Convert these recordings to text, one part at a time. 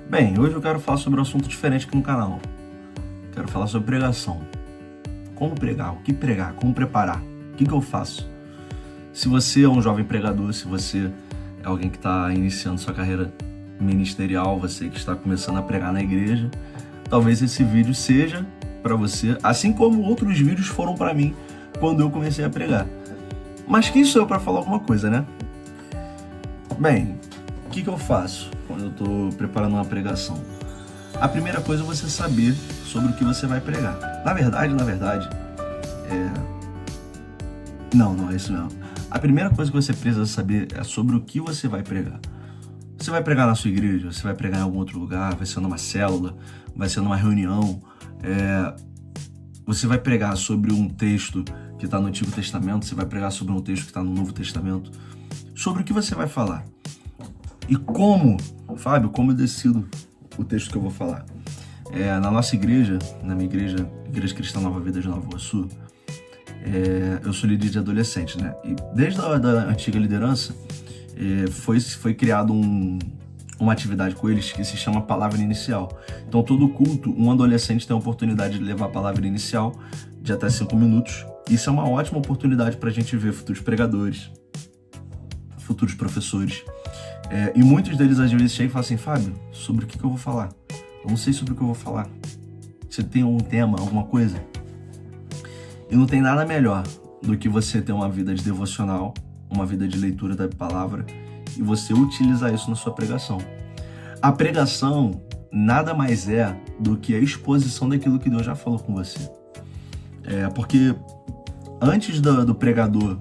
Bem, hoje eu quero falar sobre um assunto diferente aqui no canal. Quero falar sobre pregação. Como pregar, o que pregar, como preparar, o que eu faço. Se você é um jovem pregador, se você é alguém que está iniciando sua carreira ministerial, você que está começando a pregar na igreja, talvez esse vídeo seja para você, assim como outros vídeos foram para mim quando eu comecei a pregar. Mas quem sou eu para falar alguma coisa, né? Bem, o que eu faço quando eu estou preparando uma pregação? A primeira coisa é você saber sobre o que você vai pregar. Na verdade, Não, é isso não. A primeira coisa que você precisa saber é sobre o que você vai pregar. Você vai pregar na sua igreja, você vai pregar em algum outro lugar, vai ser numa célula, vai ser numa reunião, você vai pregar sobre um texto que está no Antigo Testamento, você vai pregar sobre um texto que está no Novo Testamento. Sobre o que você vai falar. E como, Fábio, como eu decido o texto que eu vou falar? Na nossa igreja, na minha igreja, Igreja Cristã Nova Vida de Nova Iguaçu, eu sou líder de adolescentes, né? E desde a da antiga liderança, foi criado uma atividade com eles que se chama Palavra Inicial. Então, todo culto, um adolescente tem a oportunidade de levar a palavra inicial de até 5 minutos. Isso é uma ótima oportunidade para a gente ver futuros pregadores, futuros professores. E muitos deles às vezes chegam e falam assim: Fábio, sobre o que eu vou falar? Eu não sei sobre o que eu vou falar. Você tem algum tema, alguma coisa? E não tem nada melhor do que você ter uma vida de devocional, uma vida de leitura da palavra e você utilizar isso na sua pregação. A pregação nada mais é do que a exposição daquilo que Deus já falou com você. Porque antes do pregador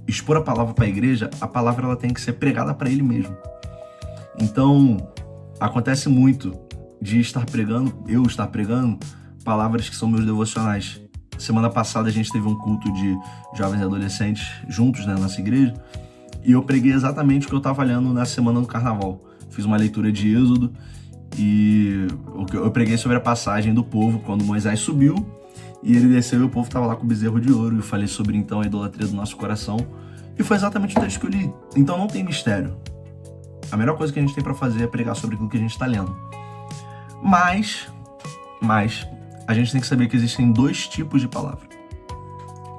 expor a palavra para a igreja, a palavra ela tem que ser pregada para ele mesmo. Então, acontece muito de eu estar pregando palavras que são meus devocionais. Semana passada a gente teve um culto de jovens e adolescentes juntos, né, na nossa igreja, e eu preguei exatamente o que eu estava lendo na semana do carnaval. Fiz uma leitura de Êxodo e eu preguei sobre a passagem do povo quando Moisés subiu e ele desceu e o povo estava lá com o bezerro de ouro. E eu falei sobre então a idolatria do nosso coração e foi exatamente o texto que eu li. Então não tem mistério. A melhor coisa que a gente tem para fazer é pregar sobre aquilo que a gente está lendo. Mas a gente tem que saber que existem 2 tipos de palavra.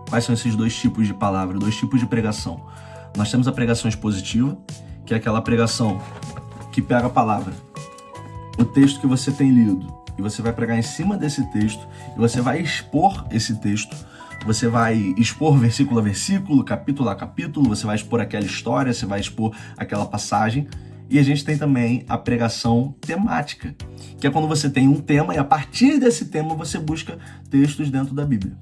Quais são esses 2 tipos de palavra, 2 tipos de pregação? Nós temos a pregação expositiva, que é aquela pregação que pega a palavra, o texto que você tem lido, e você vai pregar em cima desse texto, e você vai expor esse texto, você vai expor versículo a versículo, capítulo a capítulo, você vai expor aquela história, você vai expor aquela passagem. E a gente tem também a pregação temática, que é quando você tem um tema e a partir desse tema você busca textos dentro da Bíblia.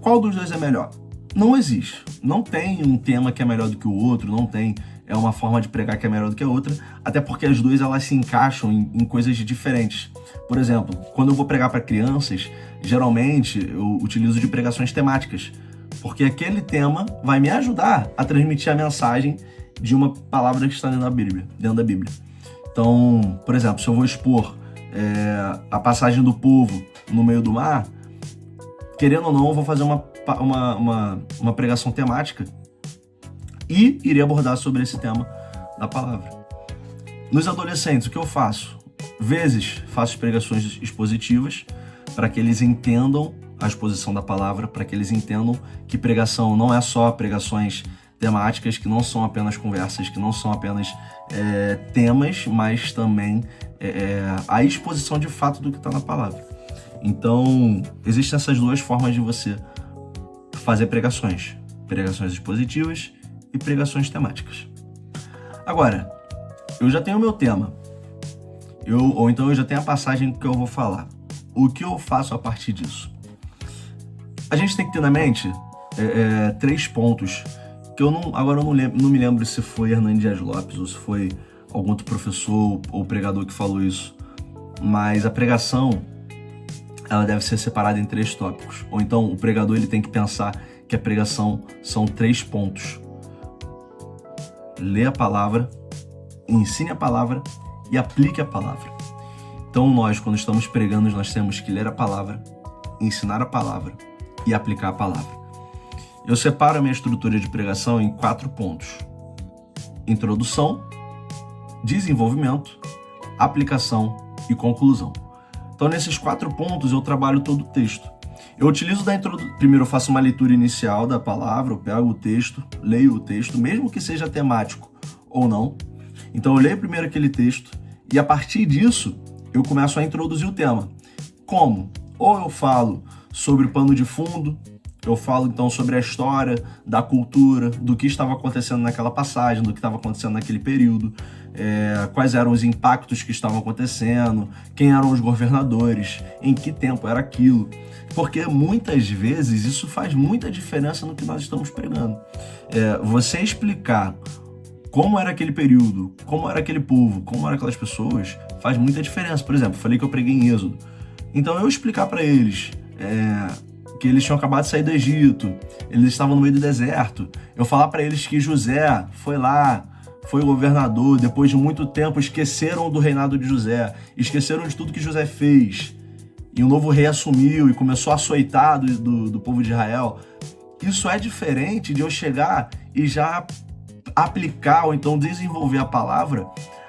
Qual dos 2 é melhor? Não existe. Não tem um tema que é melhor do que o outro, não tem uma forma de pregar que é melhor do que a outra, até porque as 2 elas se encaixam em coisas diferentes. Por exemplo, quando eu vou pregar para crianças, geralmente eu utilizo de pregações temáticas, porque aquele tema vai me ajudar a transmitir a mensagem de uma palavra que está dentro da Bíblia. Então, por exemplo, se eu vou expor a passagem do povo no meio do mar, querendo ou não, eu vou fazer uma pregação temática e irei abordar sobre esse tema da palavra. Nos adolescentes, o que eu faço? Vezes faço pregações expositivas para que eles entendam a exposição da palavra, para que eles entendam que pregação não é só pregações temáticas, que não são apenas conversas, que não são apenas temas, mas também a exposição de fato do que está na palavra. Então, existem essas 2 formas de você fazer pregações expositivas e pregações temáticas. Agora, eu já tenho o meu tema, ou então eu já tenho a passagem que eu vou falar. O que eu faço a partir disso? A gente tem que ter na mente 3 pontos que agora eu não me lembro se foi Hernani Dias Lopes ou se foi algum outro professor ou pregador que falou isso, mas a pregação ela deve ser separada em 3 tópicos, ou então o pregador ele tem que pensar que a pregação são 3 pontos: lê a palavra, ensine a palavra e aplique a palavra. Então nós, quando estamos pregando, nós temos que ler a palavra, ensinar a palavra e aplicar a palavra. Eu separo a minha estrutura de pregação em 4 pontos: introdução, desenvolvimento, aplicação e conclusão. Então, nesses 4 pontos, eu trabalho todo o texto. Eu utilizo primeiro eu faço uma leitura inicial da palavra, eu pego o texto, leio o texto, mesmo que seja temático ou não. Então, eu leio primeiro aquele texto e, a partir disso, eu começo a introduzir o tema. Como? Ou eu falo sobre o pano de fundo, eu falo então sobre a história, da cultura, do que estava acontecendo naquela passagem, do que estava acontecendo naquele período, quais eram os impactos que estavam acontecendo, quem eram os governadores, em que tempo era aquilo. Porque muitas vezes isso faz muita diferença no que nós estamos pregando. Você explicar como era aquele período, como era aquele povo, como eram aquelas pessoas, faz muita diferença. Por exemplo, falei que eu preguei em Êxodo. Então eu explicar para eles que eles tinham acabado de sair do Egito, eles estavam no meio do deserto, eu falar para eles que José foi lá, foi o governador, depois de muito tempo esqueceram do reinado de José, esqueceram de tudo que José fez, e um novo rei assumiu e começou a açoitar do povo de Israel. Isso é diferente de eu chegar e já aplicar ou então desenvolver a palavra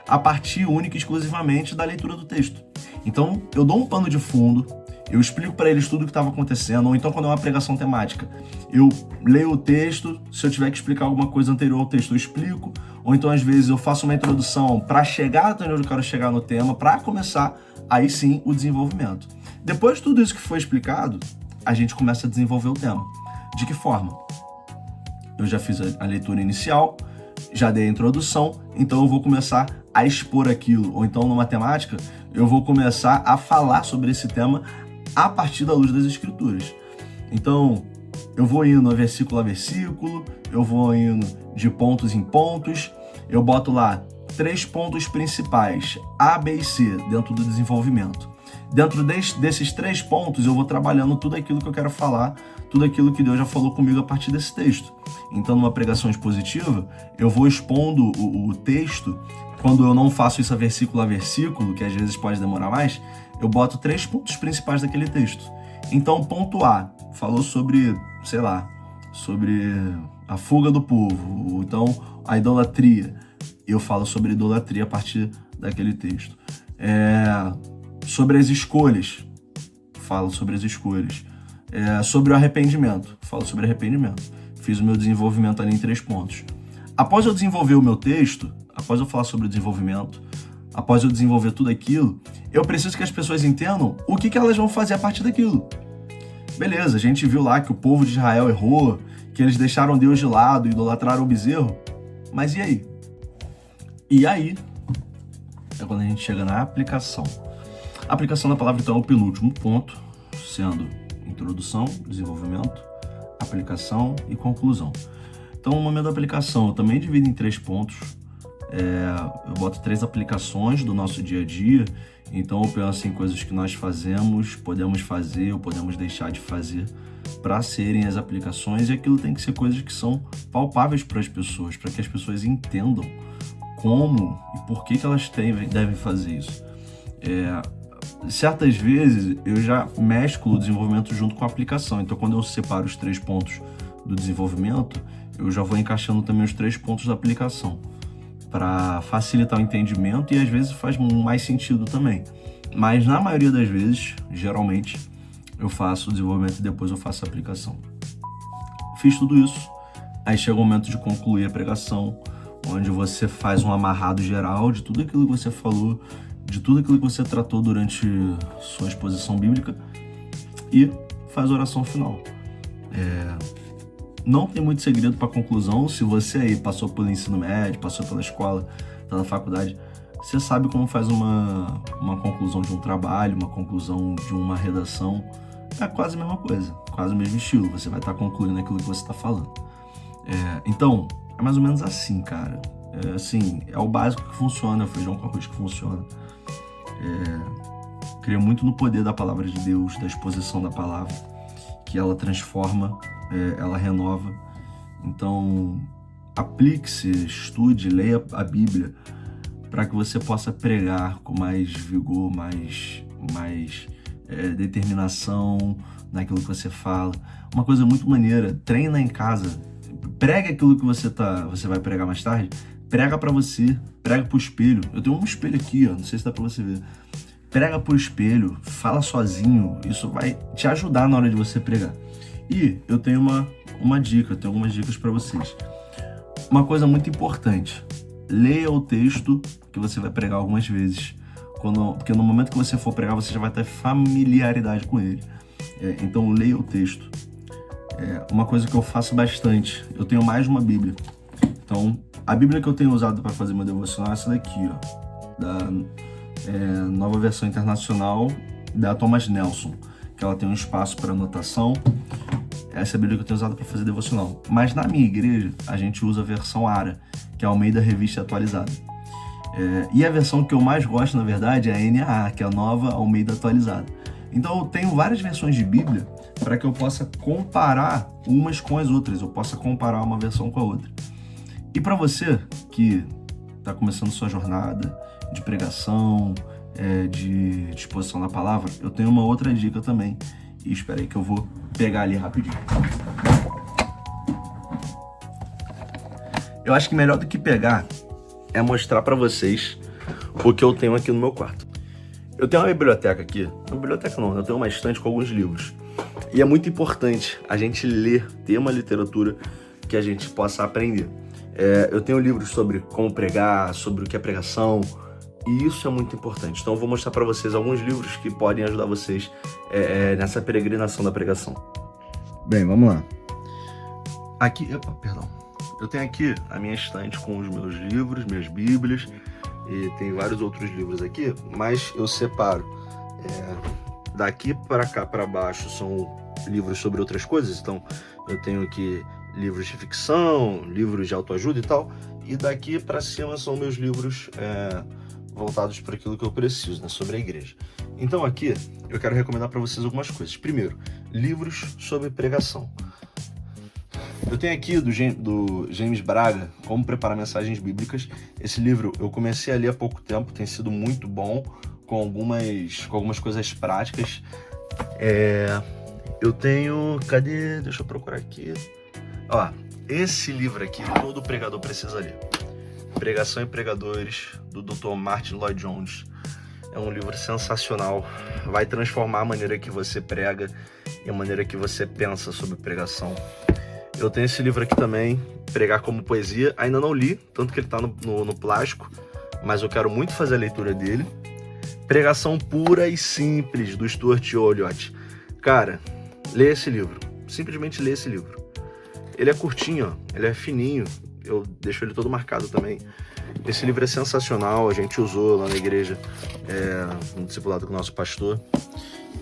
a partir única e exclusivamente da leitura do texto. Então, eu dou um pano de fundo, eu explico para eles tudo o que estava acontecendo, ou então quando é uma pregação temática, eu leio o texto, se eu tiver que explicar alguma coisa anterior ao texto, eu explico, ou então às vezes eu faço uma introdução para chegar até onde eu quero chegar no tema, para começar, aí sim, o desenvolvimento. Depois de tudo isso que foi explicado, a gente começa a desenvolver o tema. De que forma? Eu já fiz a leitura inicial, já dei a introdução, então eu vou começar a expor aquilo, ou então numa temática, eu vou começar a falar sobre esse tema a partir da luz das escrituras. Então, eu vou indo versículo a versículo, eu vou indo de pontos em pontos, eu boto lá 3 pontos principais, A, B e C, dentro do desenvolvimento. Dentro desses 3 pontos, eu vou trabalhando tudo aquilo que eu quero falar, tudo aquilo que Deus já falou comigo a partir desse texto. Então, numa pregação expositiva, eu vou expondo o texto. Quando eu não faço isso a versículo, que às vezes pode demorar mais, eu boto 3 pontos principais daquele texto. Então, ponto A, falou sobre, sei lá, sobre a fuga do povo, ou então a idolatria. Eu falo sobre idolatria a partir daquele texto. Sobre as escolhas, falo sobre as escolhas. Sobre o arrependimento, falo sobre arrependimento. Fiz o meu desenvolvimento ali em 3 pontos. Após eu desenvolver o meu texto, após eu falar sobre o desenvolvimento, após eu desenvolver tudo aquilo, eu preciso que as pessoas entendam o que elas vão fazer a partir daquilo. Beleza, a gente viu lá que o povo de Israel errou, que eles deixaram Deus de lado, idolatraram o bezerro, mas e aí? E aí é quando a gente chega na aplicação. A aplicação da palavra, então, é o penúltimo ponto, sendo introdução, desenvolvimento, aplicação e conclusão. Então, no momento da aplicação, eu também divido em 3 pontos. Eu boto 3 aplicações do nosso dia a dia. Então, eu penso em coisas que nós fazemos, podemos fazer ou podemos deixar de fazer para serem as aplicações. E aquilo tem que ser coisas que são palpáveis para as pessoas, para que as pessoas entendam como e por que elas devem fazer isso. Certas vezes, eu já mesclo o desenvolvimento junto com a aplicação. Então, quando eu separo os 3 pontos do desenvolvimento, eu já vou encaixando também os 3 pontos da aplicação, para facilitar o entendimento, e às vezes faz mais sentido também. Mas na maioria das vezes, geralmente, eu faço o desenvolvimento e depois eu faço a aplicação. Fiz tudo isso, aí chega o momento de concluir a pregação, onde você faz um amarrado geral de tudo aquilo que você falou, de tudo aquilo que você tratou durante sua exposição bíblica, e faz a oração final. Não tem muito segredo para conclusão. Se você aí passou pelo ensino médio, passou pela escola, tá na faculdade, você sabe como faz uma conclusão de um trabalho, uma conclusão de uma redação. É quase a mesma coisa, quase o mesmo estilo. Você vai estar concluindo aquilo que você está falando. Então, é mais ou menos assim, cara. É o básico que funciona, é o feijão com arroz que funciona. Creio muito no poder da palavra de Deus, da exposição da palavra, que ela transforma, ela renova. Então, aplique-se, estude, leia a Bíblia, para que você possa pregar com mais vigor, mais determinação naquilo que você fala. Uma coisa muito maneira, treina em casa, pregue aquilo que você vai pregar mais tarde, Prega pra você, prega pro espelho. Eu tenho um espelho aqui, ó, não sei se dá pra você ver. Prega pro espelho, fala sozinho, isso vai te ajudar na hora de você pregar. E eu tenho uma dica, eu tenho algumas dicas pra vocês. Uma coisa muito importante, leia o texto que você vai pregar algumas vezes, porque no momento que você for pregar, você já vai ter familiaridade com ele. Então leia o texto. Uma coisa que eu faço bastante, eu tenho mais de uma Bíblia. Então, a Bíblia que eu tenho usado para fazer meu devocional é essa daqui, ó, da Nova Versão Internacional da Thomas Nelson, que ela tem um espaço para anotação. Essa é a Bíblia que eu tenho usado para fazer devocional. Mas na minha igreja, a gente usa a versão ARA, que é a Almeida Revista Atualizada. E a versão que eu mais gosto, na verdade, é a NAA, que é a Nova Almeida Atualizada. Então eu tenho várias versões de Bíblia para que eu possa comparar umas com as outras, eu possa comparar uma versão com a outra. E para você que está começando sua jornada de pregação, de exposição da palavra, eu tenho uma outra dica também. E espera aí que eu vou pegar ali rapidinho. Eu acho que melhor do que pegar é mostrar para vocês o que eu tenho aqui no meu quarto. Eu tenho uma biblioteca aqui, eu tenho uma estante com alguns livros. E é muito importante a gente ler, ter uma literatura que a gente possa aprender. Eu tenho livros sobre como pregar, sobre o que é pregação, e isso é muito importante. Então eu vou mostrar para vocês alguns livros que podem ajudar vocês nessa peregrinação da pregação. Bem, vamos lá. Aqui, eu tenho aqui a minha estante com os meus livros, minhas bíblias, e tem vários outros livros aqui, mas eu separo. Daqui para cá para baixo são livros sobre outras coisas, então eu tenho aqui livros de ficção, livros de autoajuda e tal, e daqui para cima são meus livros voltados para aquilo que eu preciso, né, sobre a igreja. Então aqui eu quero recomendar para vocês algumas coisas. Primeiro, livros sobre pregação. Eu tenho aqui do James Braga, Como Preparar Mensagens Bíblicas. Esse livro eu comecei a ler há pouco tempo, tem sido muito bom, com algumas coisas práticas. Eu tenho... Cadê? Deixa eu procurar aqui. Ó, esse livro aqui, todo pregador precisa ler. Pregação e Pregadores, do Dr. Martin Lloyd-Jones. É um livro sensacional. Vai transformar a maneira que você prega e a maneira que você pensa sobre pregação. Eu tenho esse livro aqui também, Pregar como Poesia. Ainda não li, tanto que ele está no plástico, mas eu quero muito fazer a leitura dele. Pregação Pura e Simples, do Stuart Olyott. Cara, lê esse livro. Simplesmente lê esse livro. Ele é curtinho, ó, ele é fininho. Eu deixo ele todo marcado também. Esse livro é sensacional, a gente usou lá na igreja, no discipulado com o nosso pastor.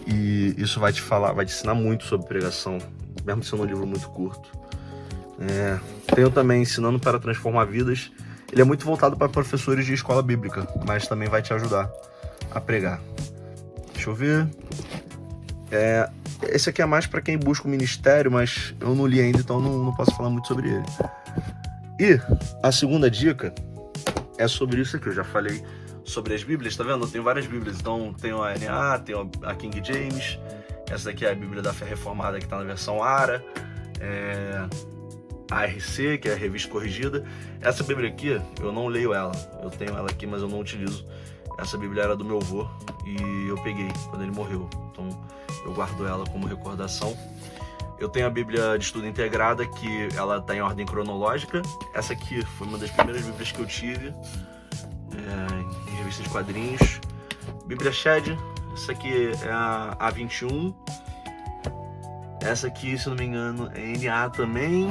E isso vai te ensinar muito sobre pregação, mesmo sendo um livro muito curto. Tenho também Ensinando para Transformar Vidas. Ele é muito voltado para professores de escola bíblica, mas também vai te ajudar a pregar. Deixa eu ver. Esse aqui é mais para quem busca o ministério, mas eu não li ainda, então não posso falar muito sobre ele. E a segunda dica é sobre isso aqui. Eu já falei sobre as Bíblias, tá vendo? Eu tenho várias Bíblias. Então tenho a NA, tenho a King James. Essa daqui é a Bíblia da Fé Reformada, que está na versão ARA. A RC, que é a Revista Corrigida. Essa Bíblia aqui, eu não leio ela. Eu tenho ela aqui, mas eu não utilizo. Essa Bíblia era do meu avô e eu peguei quando ele morreu. Então eu guardo ela como recordação. Eu tenho a Bíblia de Estudo Integrada, que ela está em ordem cronológica. Essa aqui foi uma das primeiras Bíblias que eu tive, em revista de quadrinhos. Bíblia Shed, essa aqui é a A21. Essa aqui, se eu não me engano, é NA também.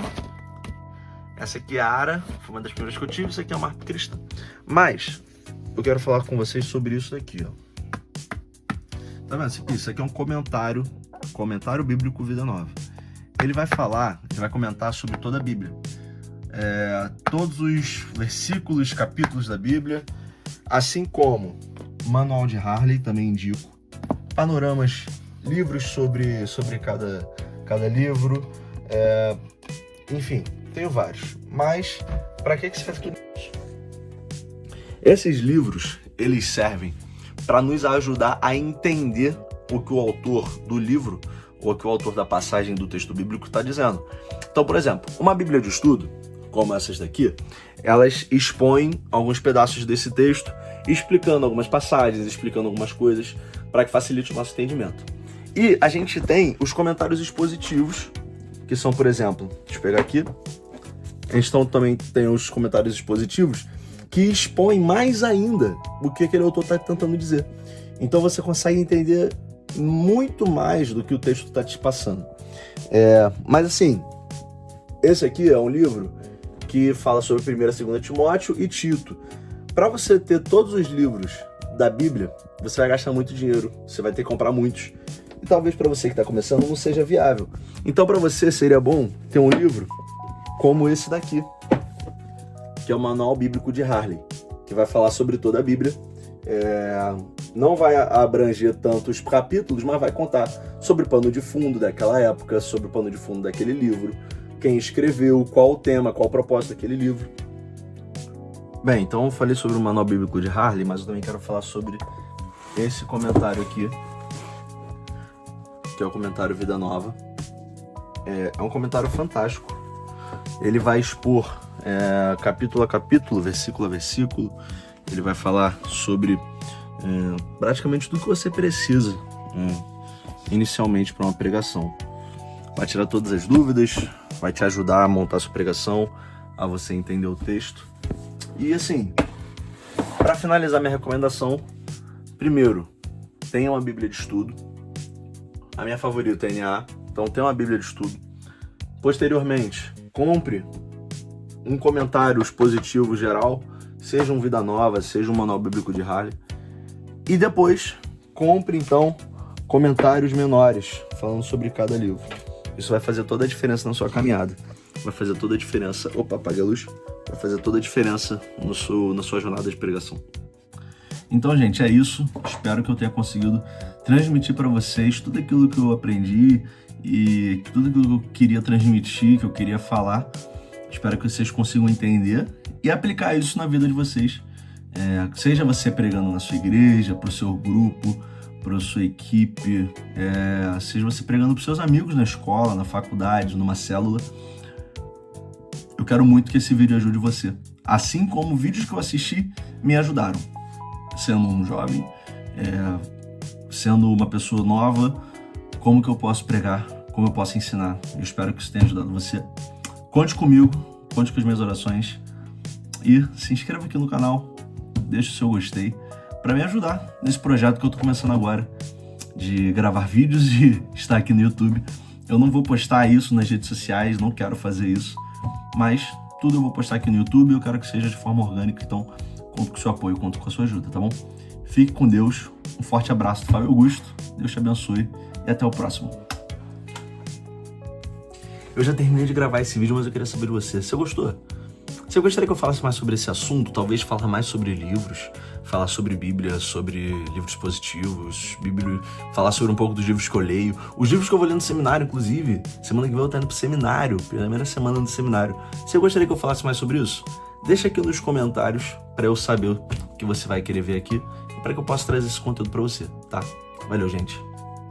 Essa aqui é a ARA, foi uma das primeiras que eu tive. Essa aqui é a Marca Cristã. Mas eu quero falar com vocês sobre isso daqui, ó. Tá vendo? Isso aqui é um comentário bíblico Vida Nova. Ele vai comentar sobre toda a Bíblia. Todos os versículos, capítulos da Bíblia, assim como Manual de Harley, também indico. Panoramas, livros sobre cada livro. Enfim, tenho vários. Mas, para que serve tudo isso? Esses livros, eles servem para nos ajudar a entender o que o autor do livro ou o que o autor da passagem do texto bíblico está dizendo. Então, por exemplo, uma Bíblia de estudo, como essas daqui, elas expõem alguns pedaços desse texto, explicando algumas passagens, explicando algumas coisas, para que facilite o nosso entendimento. E a gente tem os comentários expositivos, que são, por exemplo, deixa eu pegar aqui, a gente também tem os comentários expositivos, que expõem mais ainda o que aquele autor está tentando dizer. Então você consegue entender muito mais do que o texto está te passando. Mas assim, esse aqui é um livro que fala sobre 1ª e 2ª Timóteo e Tito. Para você ter todos os livros da Bíblia, você vai gastar muito dinheiro, você vai ter que comprar muitos. E talvez para você que está começando não seja viável. Então para você seria bom ter um livro como esse daqui, que é o Manual Bíblico de Harley, que vai falar sobre toda a Bíblia. Não vai abranger tantos capítulos, mas vai contar sobre o pano de fundo daquela época, sobre o pano de fundo daquele livro, quem escreveu, qual o tema, qual o propósito daquele livro. Bem, então eu falei sobre o Manual Bíblico de Harley, mas eu também quero falar sobre esse comentário aqui, que é o comentário Vida Nova. É um comentário fantástico. Ele vai expor capítulo a capítulo, versículo a versículo. Ele vai falar sobre praticamente tudo que você precisa inicialmente para uma pregação. Vai tirar todas as dúvidas, vai te ajudar a montar sua pregação, a você entender o texto. E assim, para finalizar minha recomendação, primeiro, tenha uma Bíblia de estudo. A minha favorita é NA, então tenha uma Bíblia de estudo. Posteriormente, compre um comentário expositivo geral, seja um Vida Nova, seja um Manual Bíblico de Harley. E depois, compre então comentários menores, falando sobre cada livro. Isso vai fazer toda a diferença na sua caminhada. Vai fazer toda a diferença... Opa, apaguei a luz. Vai fazer toda a diferença na sua jornada de pregação. Então, gente, é isso. Espero que eu tenha conseguido transmitir para vocês tudo aquilo que eu aprendi e tudo aquilo que eu queria transmitir, que eu queria falar. Espero que vocês consigam entender e aplicar isso na vida de vocês. Seja você pregando na sua igreja, para o seu grupo, para a sua equipe, seja você pregando para os seus amigos na escola, na faculdade, numa célula. Eu quero muito que esse vídeo ajude você. Assim como vídeos que eu assisti me ajudaram. Sendo um jovem, sendo uma pessoa nova, como que eu posso pregar, como eu posso ensinar. Eu espero que isso tenha ajudado você. Conte comigo, conte com as minhas orações e se inscreva aqui no canal, deixe o seu gostei para me ajudar nesse projeto que eu tô começando agora de gravar vídeos e estar aqui no YouTube. Eu não vou postar isso nas redes sociais, não quero fazer isso, mas tudo eu vou postar aqui no YouTube e eu quero que seja de forma orgânica, então conto com o seu apoio, conto com a sua ajuda, tá bom? Fique com Deus, um forte abraço do Fábio Augusto, Deus te abençoe e até o próximo. Eu já terminei de gravar esse vídeo, mas eu queria saber de você. Você gostou? Você gostaria que eu falasse mais sobre esse assunto? Talvez falar mais sobre livros, falar sobre Bíblia, sobre livros positivos, falar sobre um pouco dos livros que eu leio. Os livros que eu vou ler no seminário, inclusive. Semana que vem eu tô indo pro seminário, primeira semana do seminário. Você gostaria que eu falasse mais sobre isso? Deixa aqui nos comentários para eu saber o que você vai querer ver aqui e para que eu possa trazer esse conteúdo para você, tá? Valeu, gente!